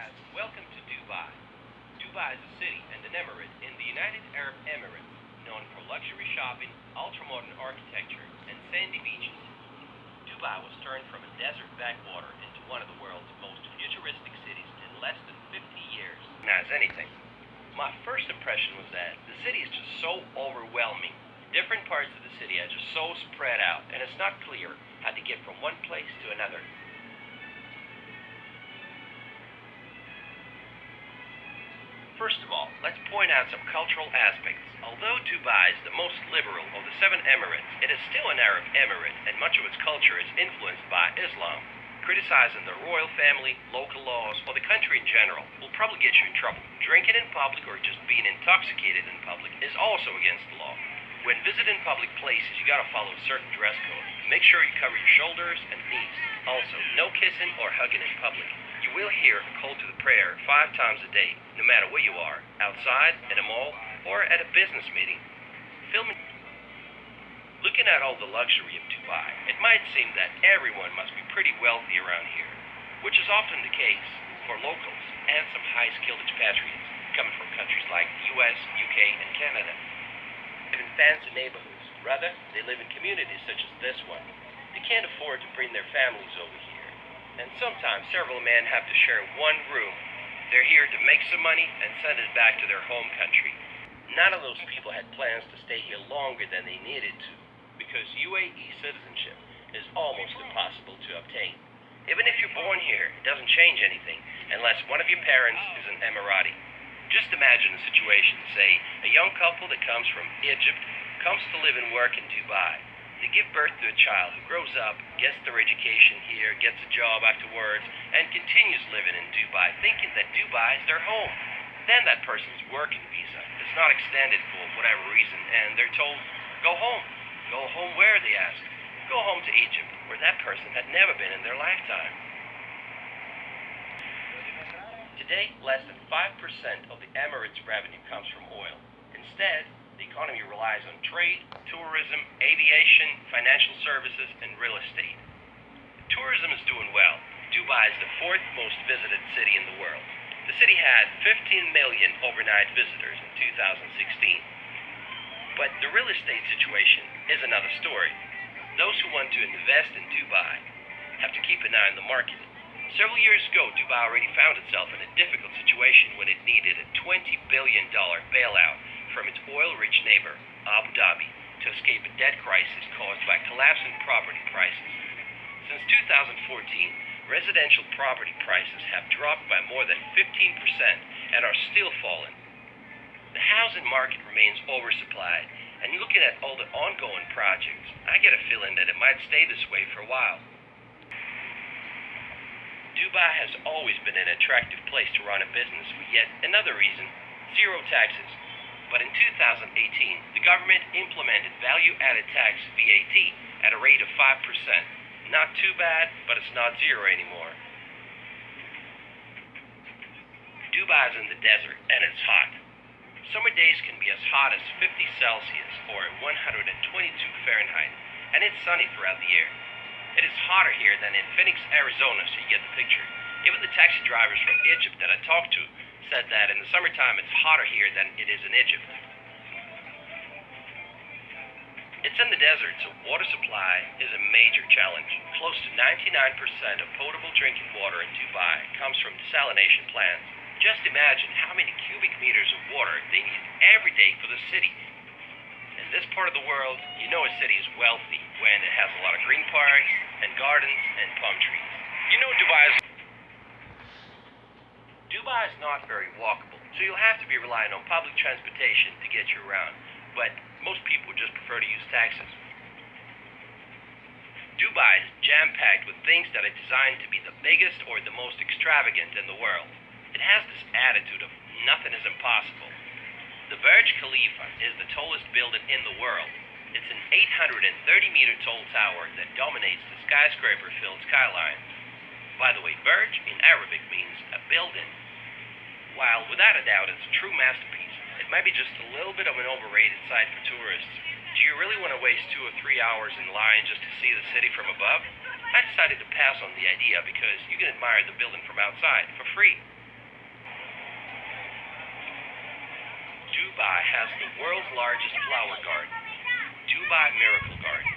guys, welcome to Dubai. Dubai is a city and an emirate in the United Arab Emirates, known for luxury shopping, ultra-modern architecture, and sandy beaches. Dubai was turned from a desert backwater into one of the world's most futuristic cities in less than 50 years. As anything, my first impression was that the city is just so overwhelming. Different parts of the city are just so spread out, and it's not clear how to get from one place to another. First of all, let's point out some cultural aspects. Although Dubai is the most liberal of the seven emirates, it is still an Arab emirate, and much of its culture is influenced by Islam. Criticizing the royal family, local laws, or the country in general will probably get you in trouble. Drinking in public or just being intoxicated in public is also against the law. When visiting public places, you gotta follow a certain dress code. Make sure you cover your shoulders and knees. Also, no kissing or hugging in public. You will hear a call to the prayer 5 times a day, no matter where you are, outside, in a mall, or at a business meeting. Looking at all the luxury of Dubai, it might seem that everyone must be pretty wealthy around here, which is often the case for locals and some high-skilled expatriates coming from countries like the US, UK, and Canada. They live in fancy neighborhoods. Rather, they live in communities such as this one. They can't afford to bring their families over here, and sometimes several men have to share one room. They're here to make some money and send it back to their home country. None of those people had plans to stay here longer than they needed to, because UAE citizenship is almost impossible to obtain. Even if you're born here, it doesn't change anything unless one of your parents is an Emirati. Just imagine a situation, say, a young couple that comes from Egypt comes to live and work in Dubai. They give birth to a child who grows up, gets their education here, gets a job afterwards, and continues living in Dubai, thinking that Dubai is their home. Then that person's working visa is not extended for whatever reason, and they're told, go home. Go home where, they ask. Go home to Egypt, where that person had never been in their lifetime. Today, less than 5% of the Emirates' revenue comes from oil. Instead, the economy relies on trade, tourism, aviation, financial services, and real estate. Tourism is doing well. Dubai is the 4th most visited city in the world. The city had 15 million overnight visitors in 2016. But the real estate situation is another story. Those who want to invest in Dubai have to keep an eye on the market. Several years ago, Dubai already found itself in a difficult situation when it needed a $20 billion bailout from its oil-rich neighbor, Abu Dhabi, to escape a debt crisis caused by collapsing property prices. Since 2014, residential property prices have dropped by more than 15% and are still falling. The housing market remains oversupplied, and looking at all the ongoing projects, I get a feeling that it might stay this way for a while. Dubai has always been an attractive place to run a business for yet another reason: zero taxes. But in 2018, the government implemented value-added tax VAT at a rate of 5%. Not too bad, but it's not zero anymore. Dubai is in the desert, and it's hot. Summer days can be as hot as 50 Celsius or 122 Fahrenheit, and it's sunny throughout the year. It is hotter here than in Phoenix, Arizona, so you get the picture. Even the taxi drivers from Egypt that I talked to said that in the summertime it's hotter here than it is in Egypt. It's in the desert, so water supply is a major challenge. Close to 99% of potable drinking water in Dubai comes from desalination plants. Just imagine how many cubic meters of water they need every day for the city. In this part of the world, you know a city is wealthy when it has a lot of green parks and gardens and palm trees. You know Dubai is not very walkable, so you'll have to be relying on public transportation to get you around, but most people just prefer to use taxis. Dubai is jam-packed with things that are designed to be the biggest or the most extravagant in the world. It has this attitude of nothing is impossible. The Burj Khalifa is the tallest building in the world. It's an 830-meter tall tower that dominates the skyscraper-filled skyline. By the way, Burj in Arabic means a building. While without a doubt it's a true masterpiece, it might be just a little bit of an overrated site for tourists. Do you really want to waste 2 or 3 hours in line just to see the city from above? I decided to pass on the idea because you can admire the building from outside for free. Dubai has the world's largest flower garden, Dubai Miracle Garden.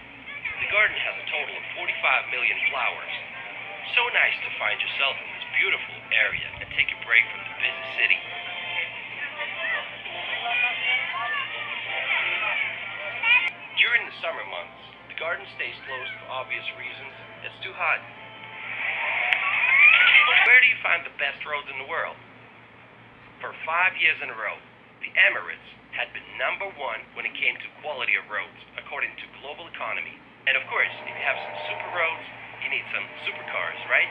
The garden has a total of 45 million flowers. So nice to find yourself in this beautiful area and take a break from the busy city. During the summer months, the garden stays closed for obvious reasons. It's too hot. Where do you find the best roads in the world? For 5 years in a row, the Emirates had been number one when it came to quality of roads, according to Global Economy. And of course, if you have some super roads, you need some supercars, right?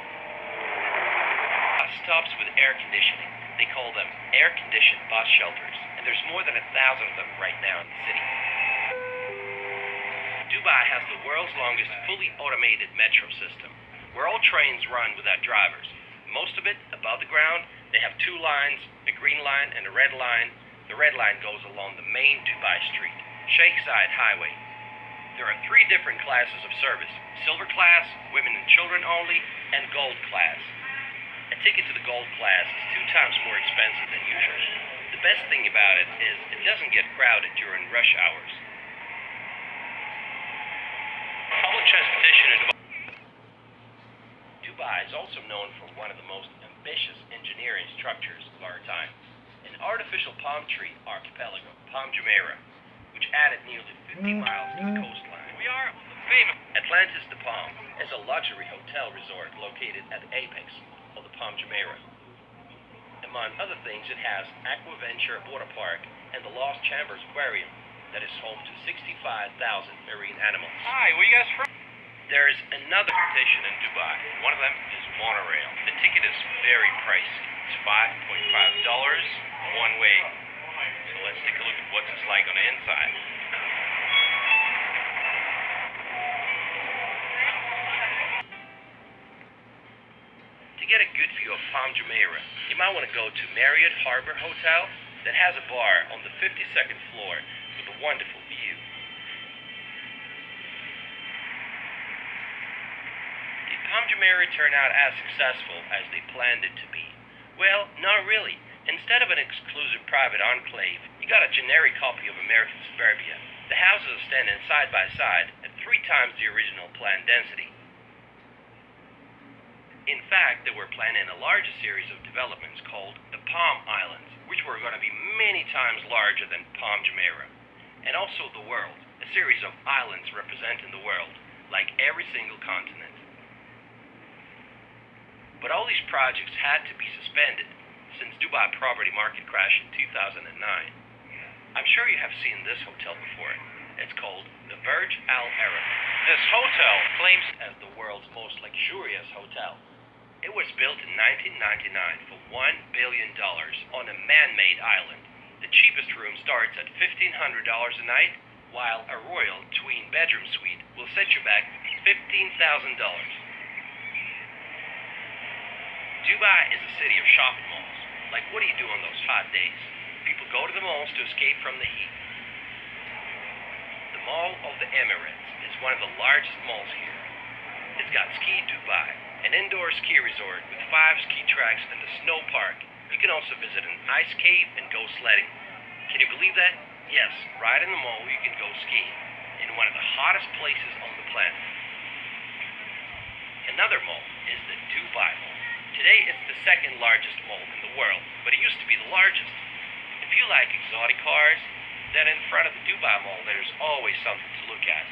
Bus stops with air conditioning. They call them air-conditioned bus shelters, and there's more than 1,000 of them right now in the city. Dubai has the world's longest fully automated metro system, where all trains run without drivers. Most of it above the ground. They have two lines, a green line and a red line. The red line goes along the main Dubai street, Sheikh Zayed Highway. There are 3 different classes of service: silver class, women and children only, and gold class. A ticket to the gold class is 2 times more expensive than usual. The best thing about it is it doesn't get crowded during rush hours. Public transportation in Dubai is also known for one of the most ambitious engineering structures of our time, an artificial palm tree archipelago, Palm Jumeirah, which added nearly 50 miles to the coastline. We are famous. Atlantis de Palm is a luxury hotel resort located at the apex of the Palm Jumeirah. Among other things, it has Aquaventure Water Park and the Lost Chambers Aquarium that is home to 65,000 marine animals. Hi, where you guys from? There is another station in Dubai. One of them is monorail. The ticket is very pricey. It's $5.5 one way. So let's take a look at what it's like on the inside. To get a good view of Palm Jumeirah, you might want to go to Marriott Harbor Hotel that has a bar on the 52nd floor with a wonderful view. Did Palm Jumeirah turn out as successful as they planned it to be? Well, not really. Instead of an exclusive private enclave, you got a generic copy of American suburbia. The houses are standing side by side at 3 times the original planned density. In fact, they were planning a larger series of developments called the Palm Islands, which were going to be many times larger than Palm Jumeirah. And also the world, a series of islands representing the world, like every single continent. But all these projects had to be suspended since Dubai property market crashed in 2009. I'm sure you have seen this hotel before. It's called the Burj Al Arab. This hotel claims as the world's most luxurious hotel. It was built in 1999 for $1 billion on a man-made island. The cheapest room starts at $1,500 a night, while a royal twin-bedroom suite will set you back $15,000. Dubai is a city of shopping malls. Like, what do you do on those hot days? People go to the malls to escape from the heat. The Mall of the Emirates is one of the largest malls here. It's got Ski Dubai, an indoor ski resort with 5 ski tracks and a snow park. You can also visit an ice cave and go sledding. Can you believe that? Yes, right in the mall you can go skiing in one of the hottest places on the planet. Another mall is the Dubai Mall. Today it's the 2nd largest mall in the world, but it used to be the largest. If you like exotic cars, then in front of the Dubai Mall there's always something to look at.